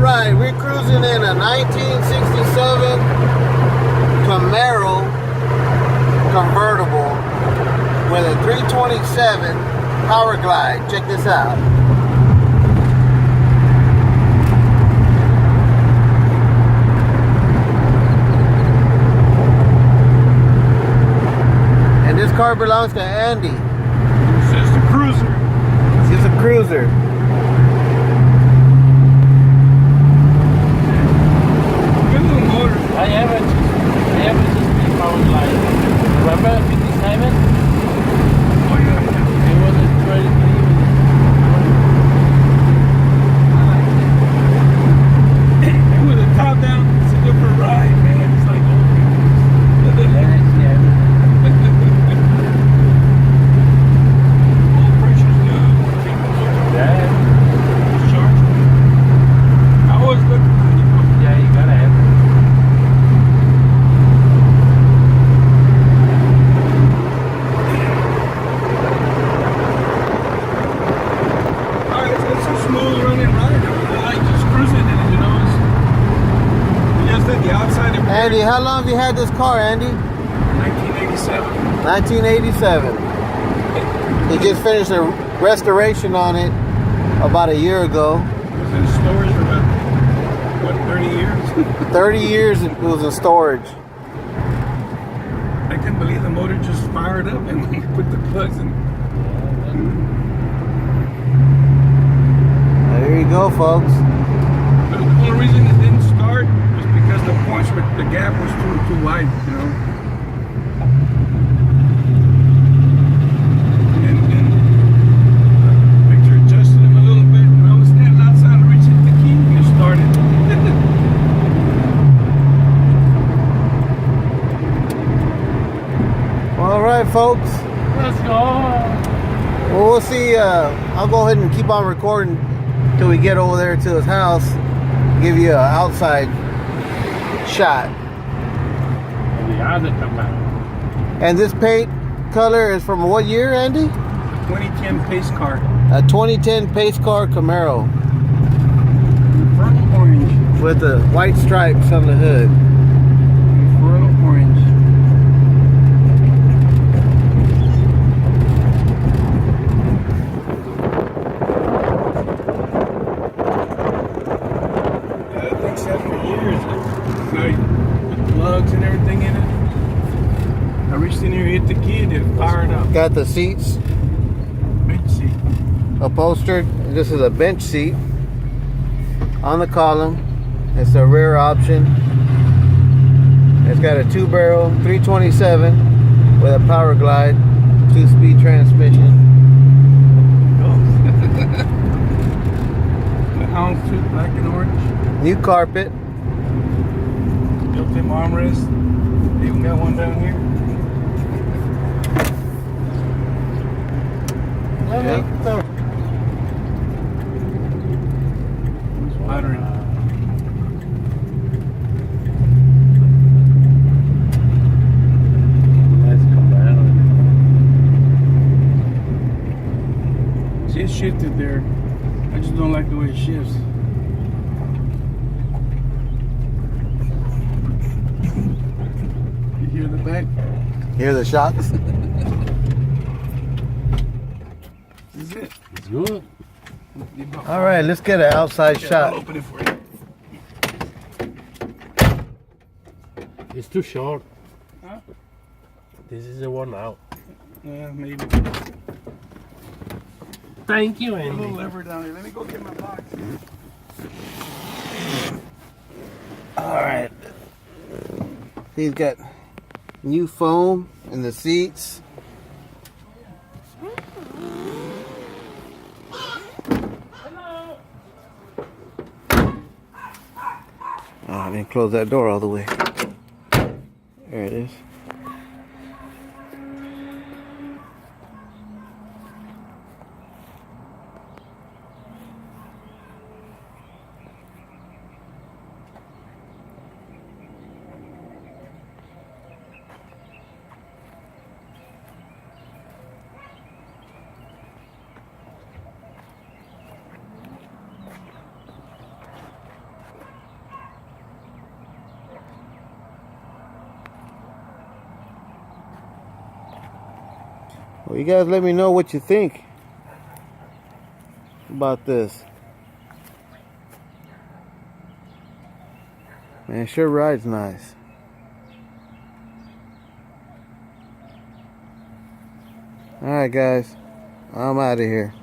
Alright, we're cruising in a 1967 Camaro convertible with a 327 Power Glide. Check this out. And this car belongs to Andy. It's just a cruiser. It's just a cruiser. I haven't just been Power Glide. Remember 57? Oh yeah. It wasn't ready to leave. I like it. And with the top down, it's a different ride, man. It's like old Oil pressure's good. Yeah. Charge. I always look. Yeah, you gotta have it. It's a smooth running ride. I like just cruising in it, you know. It's just at the outside of Andy, how long have you had this car, Andy? 1987. 1987. He just finished a restoration on it about a year ago. It was in storage for about, what, 30 years? 30 years it was in storage. I couldn't believe the motor just fired up and when you put the plugs in. There you go, folks. But the only reason it didn't start was because the points were, the gap was too wide, you know. And Victor adjusted him a little bit. When I was standing outside to reach the key and it started. All right, folks. Let's go. Well, we'll see. I'll go ahead and keep on recording till we get over there to his house. Give you an outside shot. The other Camaro. And this paint color is from what year, Andy? 2010 pace car. A 2010 pace car Camaro Infernal orange. with the white stripes on the hood. Infernal orange. Yeah, that thing sat for years. Like, with plugs and everything in it. I reached in here, hit the key, and it fired up. Got the seats Bench seat. upholstered. This is a bench seat on the column. It's a rear option. It's got a 2-barrel 327 with a Power Glide 2-speed transmission. The houndstooth, black and orange. New carpet. Built-in armrest. They even got one down here. It's watering. Nice Camaro. See, it shifted there. I just don't like the way it shifts. You hear the back? Hear the shocks? This is it. It's good. All right, let's get an outside I'll shot. open it for you. It's too short. Huh? This is the one out. Yeah, maybe. Thank you, A little Andy. lever down here. Let me go get my box. All right. He's got new foam in the seats. Oh, I didn't close that door all the way. There it is. Well, you guys let me know what you think about this. Man, it sure rides nice. Alright guys, I'm out of here.